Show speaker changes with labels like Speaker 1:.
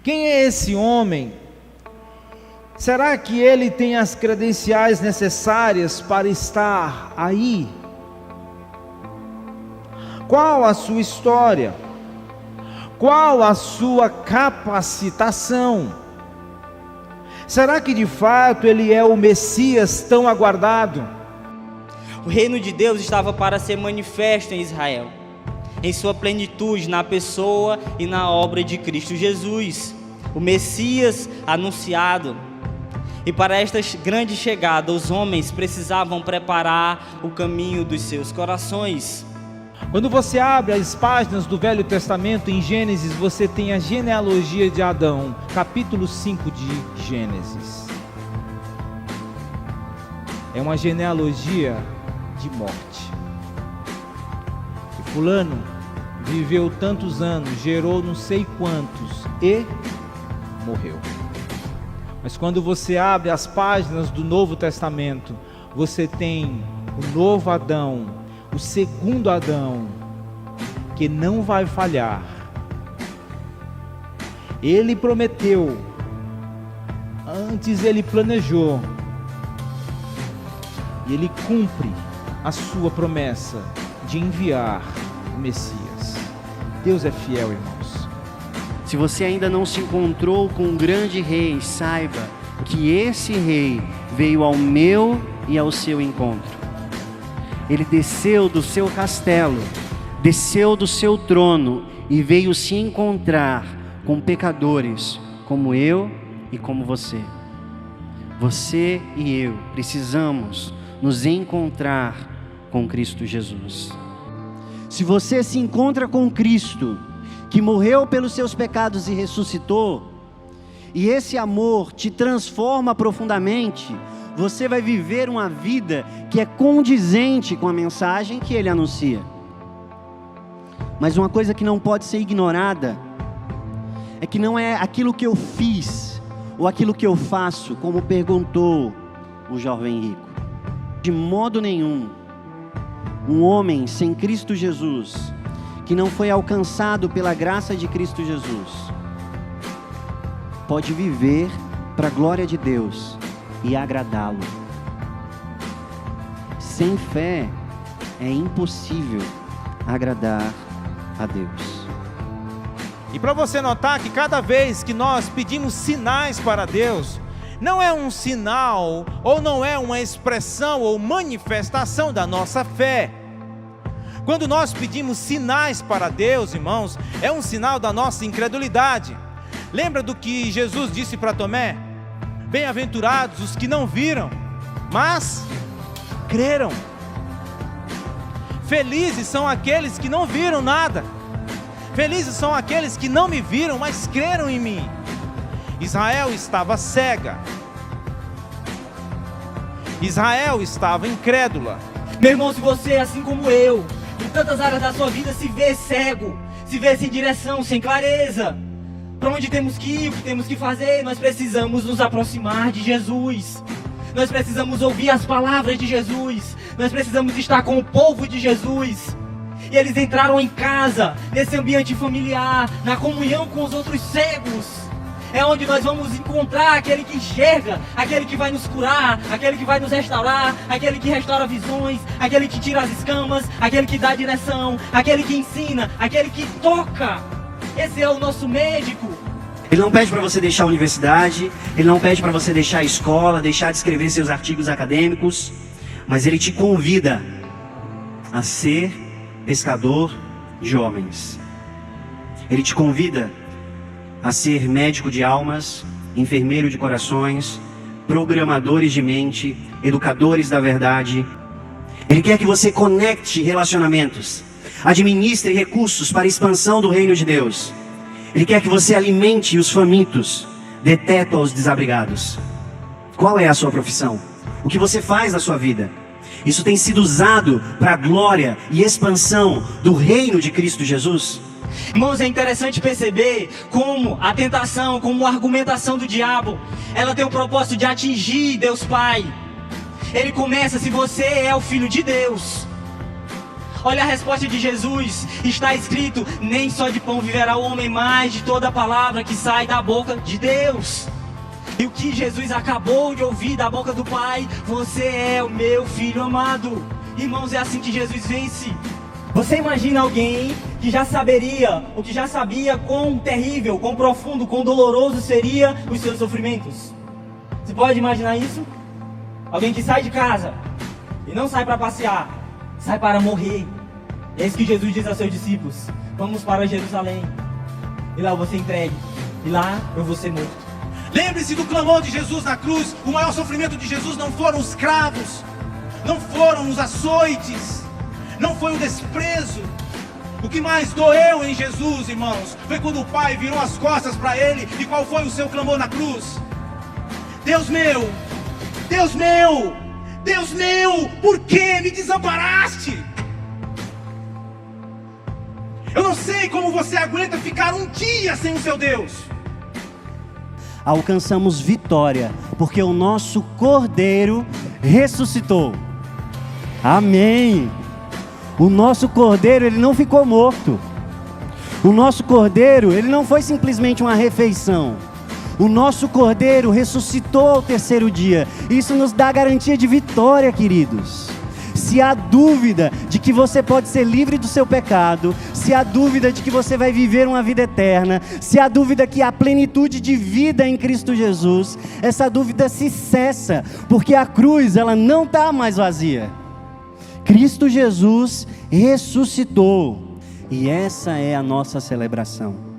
Speaker 1: Quem é esse homem? Será que ele tem as credenciais necessárias para estar aí? Qual a sua história? Qual a sua capacitação? Será que de fato ele é o Messias tão aguardado?
Speaker 2: O reino de Deus estava para ser manifesto em Israel, em sua plenitude, na pessoa e na obra de Cristo Jesus, o Messias anunciado. E para esta grande chegada, os homens precisavam preparar o caminho dos seus corações.
Speaker 1: Quando você abre as páginas do Velho Testamento, em Gênesis, você tem a genealogia de Adão, capítulo 5 de Gênesis. É uma genealogia de morte. E fulano viveu tantos anos, gerou não sei quantos e morreu. Mas quando você abre as páginas do Novo Testamento, você tem o novo Adão, o segundo Adão, que não vai falhar. Ele prometeu, antes ele planejou, e ele cumpre a sua promessa de enviar o Messias. Deus é fiel, irmãos.
Speaker 3: Se você ainda não se encontrou com um grande rei, saiba que esse rei veio ao meu e ao seu encontro. Ele desceu do seu castelo, desceu do seu trono e veio se encontrar com pecadores como eu e como você. Você e eu precisamos nos encontrar com Cristo Jesus. Se você se encontra com Cristo, que morreu pelos seus pecados e ressuscitou, e esse amor te transforma profundamente, você vai viver uma vida que é condizente com a mensagem que ele anuncia. Mas uma coisa que não pode ser ignorada é que não é aquilo que eu fiz ou aquilo que eu faço, como perguntou o jovem rico. De modo nenhum, um homem sem Cristo Jesus, que não foi alcançado pela graça de Cristo Jesus, pode viver para a glória de Deus e agradá-lo. Sem fé é impossível agradar a Deus.
Speaker 1: E para você notar que cada vez que nós pedimos sinais para Deus, não é um sinal ou não é uma expressão ou manifestação da nossa fé. Quando nós pedimos sinais para Deus, irmãos, é um sinal da nossa incredulidade. Lembra do que Jesus disse para Tomé? Bem-aventurados os que não viram, mas creram. Felizes são aqueles que não viram nada. Felizes são aqueles que não me viram, mas creram em mim. Israel estava cega. Israel estava incrédula.
Speaker 2: Meu irmão, se você, assim como eu, em tantas áreas da sua vida se vê cego, se vê sem direção, sem clareza, para onde temos que ir, o que temos que fazer, nós precisamos nos aproximar de Jesus. Nós precisamos ouvir as palavras de Jesus. Nós precisamos estar com o povo de Jesus. E eles entraram em casa, nesse ambiente familiar, na comunhão com os outros cegos. É onde nós vamos encontrar aquele que enxerga, aquele que vai nos curar, aquele que vai nos restaurar, aquele que restaura visões, aquele que tira as escamas, aquele que dá direção, aquele que ensina, aquele que toca. Esse é o nosso médico.
Speaker 3: Ele não pede para você deixar a universidade, ele não pede para você deixar a escola, deixar de escrever seus artigos acadêmicos, mas ele te convida a ser pescador de homens. Ele te convida a ser médico de almas, enfermeiro de corações, programadores de mente, educadores da verdade. Ele quer que você conecte relacionamentos, administre recursos para a expansão do reino de Deus. Ele quer que você alimente os famintos, dê teto aos desabrigados. Qual é a sua profissão? O que você faz na sua vida? Isso tem sido usado para a glória e expansão do reino de Cristo Jesus?
Speaker 2: Irmãos, é interessante perceber como a tentação, como a argumentação do diabo, ela tem o propósito de atingir Deus Pai. Ele começa: se você é o Filho de Deus, Olha a resposta de Jesus. Está escrito: nem só de pão viverá o homem, mas de toda palavra que sai da boca de Deus. E o que Jesus acabou de ouvir da boca do Pai: você é o meu filho amado. Irmãos, é assim que Jesus vence. Você imagina alguém que já saberia, ou que já sabia quão terrível, quão profundo, quão doloroso seria os seus sofrimentos? Você pode imaginar isso? Alguém que sai de casa e não sai para passear, sai para morrer. É isso que Jesus diz aos seus discípulos: vamos para Jerusalém, e lá eu vou ser entregue, e lá eu vou ser morto.
Speaker 1: Lembre-se do clamor de Jesus na cruz. O maior sofrimento de Jesus não foram os cravos, não foram os açoites, não foi o desprezo. O que mais doeu em Jesus, irmãos, foi quando o Pai virou as costas para ele. E qual foi o seu clamor na cruz? Deus meu, Deus meu, Deus meu, por que me desamparaste? Eu não sei como você aguenta ficar um dia sem o seu Deus.
Speaker 3: Alcançamos vitória, porque o nosso Cordeiro ressuscitou. Amém. O nosso Cordeiro, ele não ficou morto. O nosso Cordeiro, ele não foi simplesmente uma refeição. O nosso Cordeiro ressuscitou ao terceiro dia. Isso nos dá garantia de vitória, queridos. Se há dúvida de que você pode ser livre do seu pecado, se há dúvida de que você vai viver uma vida eterna, se há dúvida que há plenitude de vida em Cristo Jesus, essa dúvida se cessa, porque a cruz, ela não está mais vazia. Cristo Jesus ressuscitou, e essa é a nossa celebração.